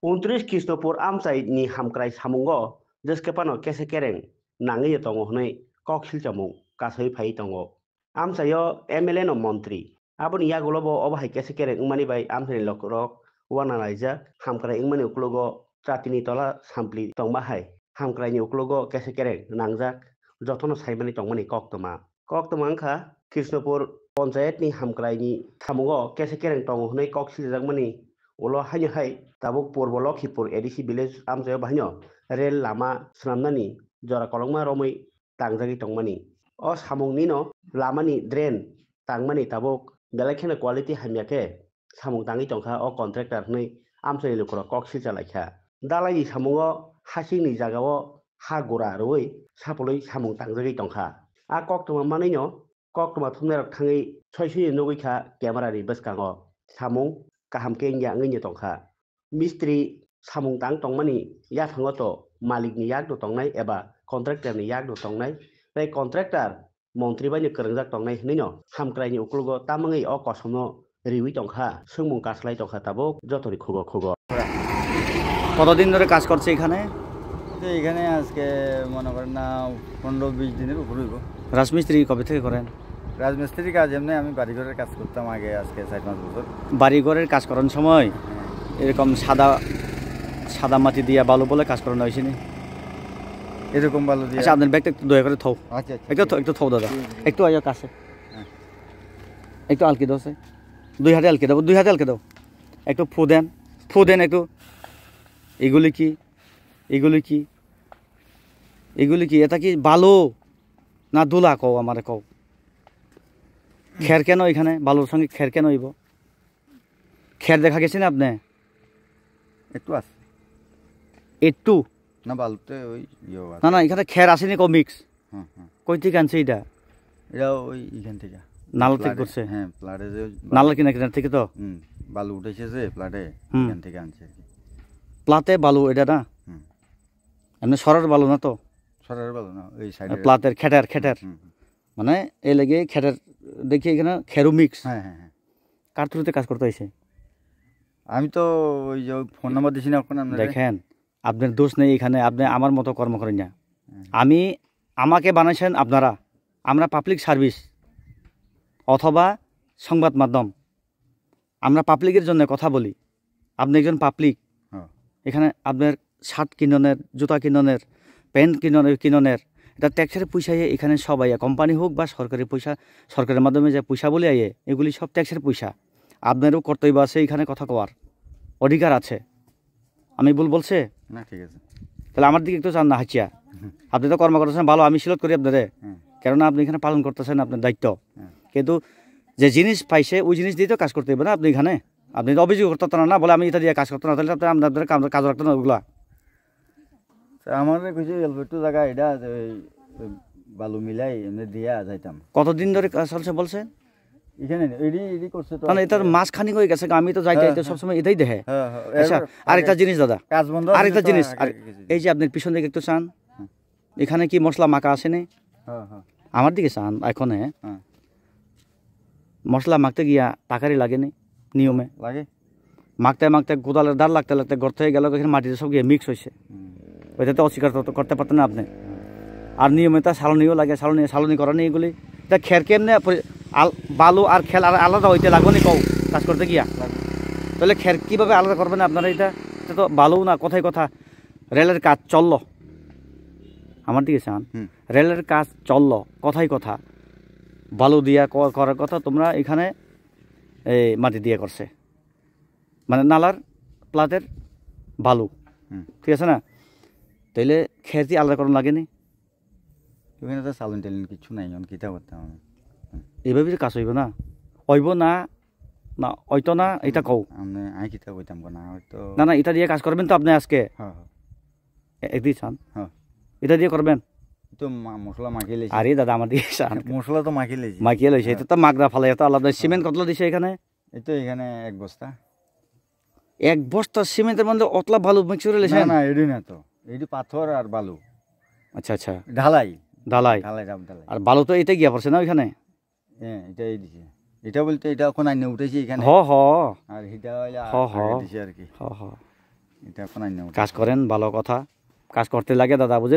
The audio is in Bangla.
29 Kisnopur Amsai ni Hamkrai Samungo, Deskepano Kese Kereng, Nangi Tongo Hone, Koksil Jamu, Kasoi Pai Tongo. Amsayo MLN no Montri. Abon Yagolobo over Kese Kereng Umani by Amsai Lokrok, Wanaliza, Hamkrai Ingmani Uklogo, Tratini Tola, Sampli Tongmahai, Hamkrai Uklogo, Kese Kereng, Nangzak, Jotono Saimani Tongmani Koktoma. Koktomanka, Kisnopur Ponsayet ni Hamkrai ni Samungo, Kese Kereng Tongo Hone, Koksil Jamani. Ulo hanya hai tabuk porbolo khipur edisi village amsayo bahanyo rel lama senamnani jora kolongma romoi tangjagi tongmani o samungni no lamani drain tangmani tabuk belakhena quality hamyake samung tangi tongkha o contractor nei amsayo lukro koksil chalaikha dalai samungo hasingni jagao ha gora roi sapoloi samung tangjagi tongkha a koktoma manino koktoma thumnerok thangi soisui nogikha camera ri baskango samung kaham ke yang ngi tongkha mistri samung tang tongmani ya thango to malik ni yak do tongnai eba contractor ni yak do tongnai tei contractor montri bani kerengjak tongnai hino hamkrai ni uklugo tamangi o kosomno riwi tongkha sungmung kaslai tongkha tabo jotori khugo khugo কতদিন ধরে কাজ করছে এখানে? তো এখানে আজকে মনে করেন না 15-20 দিনের উপর হইব। রাজমিস্ত্রি কবে থেকে করেন? রাজমিস্ত্রি কাজ এমনি আমি বাড়িঘরের কাজ করতাম আগে, আজকে 4-5 বছর। বাড়িঘরের কাজ করার সময় এরকম সাদা মাটি দিয়া বালু বলে কাজ করানো হয়েছে না? এরকম বালু দিয়ে। আচ্ছা, আপনার ব্যাগটা একটু দয়া করে থও। আচ্ছা একটু থও দাদা, একটু আয় কাছে, একটু আলকি দাও, 2 হাতে আলকি দাও, 2 হাতে আলকি দাও, একটু ফু দেন একটু। এগুলি কি এটা কি বালু না দুলা? কও আমারে কও, খের কেন এখানে? বালুর সঙ্গে খের কেন হইব? খের দেখা গেছে না আপনি? একটু আছে একটু না বালুতে ওই না এখানে খের আসেনি কো মিক্স। কই থেকে আনছে এটা? এটা ওই এখান থেকে নালা থেকে করছে। হ্যাঁ, প্লাটে যে নালা কিনার থেকে তো বালু উঠেছে যে প্লাটে, এখান থেকে আনছে। প্লাতে বালু এটা না? এমনি সরার বালু না তো? সরার বালু না, ওই সাইডে প্লাতের খেটার মানে এই লেগে খেটার দেখি এখানে খেরু মিক্স। হ্যাঁ। কার থ্রুতে কাজ করতে হয়েছে? আমি তো ওই যে ফোন নাম্বার দিছি না ওখানে। দেখেন, আপনার দোষ নেই এখানে, আপনি আমার মতো কর্ম করেন না। আমাকে বানাইছেন আপনারা, আমরা পাবলিক সার্ভিস অথবা সংবাদ মাধ্যম, আমরা পাবলিকের জন্য কথা বলি। আপনি একজন পাবলিক, এখানে আপনার শার্ট কিননের, জুতা কিননের, প্যান্ট কিননের এটা ট্যাক্সের পয়সা এখানে সব আইয়া, কোম্পানি হোক বা সরকারি পয়সা, সরকারের মাধ্যমে যে পয়সা বলে আইয়ে, এগুলি সব ট্যাক্সের পয়সা। আপনারও কর্তব্য আছে এখানে কথা কওয়ার অধিকার আছে। আমি ভুল বলছে না? ঠিক আছে, তাহলে আমার দিকে একটু চান না হাঁচিয়া। আপনি তো কর্ম করতেছেন ভালো, আমি সিলত করি আপনারে, কেননা আপনি এখানে পালন করতেছেন আপনার দায়িত্ব। কিন্তু যে জিনিস পাইছে ওই জিনিস দিয়ে তো কাজ করতে হবে না। আপনি তো অভিযোগ করতে না বলে আমি এটা দিয়ে কাজ করতে না, তাহলে আপনি আপনাদের কাজ রাখতেন না ওগুলা। আমার কিছু একটু জায়গা এটা বালু মিলাই এমনি দিয়া যাইতাম। কতদিন ধরে কাজ চলছে বলছে এখানে? এডি করছে তো, মানে এটার মাঝখানি হয়ে গেছে, আমি তো যাইতে সবসময় এটাই দেখে। আচ্ছা, আরেকটা জিনিস দাদা, কাজ বন্ধ, আরেকটা জিনিস, এই যে আপনার পিছন দিকে একটু চান, এখানে কি মশলা মাখা আসেনি? আমার দিকে চান, এখন মশলা মাখতে গিয়া টাকারই লাগেনি নিয়মে লাগে। মাখতে কোদালের দাঁড় লাগতে ঘর থেকে গেল, এখানে মাটিতে সব গিয়ে মিক্স হয়েছে। ওইটাতে অস্বীকার করতে পারতেন না আপনি। আর নিয়মে তা সালনিও লাগে, সালনি করা নেই এগুলি। এটা খের কেমনে বালু আর খেল আলাদা হইতে লাগবে নি কও কাজ করতে গিয়া? তাহলে খের কীভাবে আলাদা করবেন আপনারা? এটা তো বালু না, কথাই কথা। রেলের কাজ চলল, আমার দিকে চান, রেলের কাজ চলল, কথাই কথা। বালু দিয়া করার কথা, তোমরা এখানে এই মাটি দিয়ে করছে, মানে নালার প্লাতের বালু, ঠিক আছে না? তাইলে খের দিয়ে আলাদা করানো লাগেনি? ওখানে তো সালন টালন কিছু নাই, কিতা করতাম আমি? এইভাবে কাজ হইব না, হইব না না হয়তো না, এটা কও। আমি কিতা কইতাম না, হয়তো না এটা দিয়ে কাজ করবেন তো আপনি আজকে? একদিন চান এটা দিয়ে করবেন তো? মশলা মাখিয়ে লেছি। আরে দাদা, আমার দিকে চান, মশলা তো মাখিয়ে লেছি। এটা তো মাগরা ফালাই, এটা আলাদা। সিমেন্ট কতলা দিছে এখানে? এই তো এখানে 1 বস্তা। 1 বস্তা সিমেন্টের মধ্যে অতলা বালু মিক্স করে লেছেন? না এডি না তো, এডি পাথর আর বালু। আচ্ছা, ঢালাই। আর বালু তো এটা গিয়া পড়ছে না ওইখানে? হ্যাঁ, এটাই দিছে। এটা বলতে এটা এখন আইনে উঠেছি এখানে। হ আর এটা দিছে আর কি। এটা আপনার কাজ করেন, ভালো কথা, কাজ করতে লাগে দাদা, বুঝে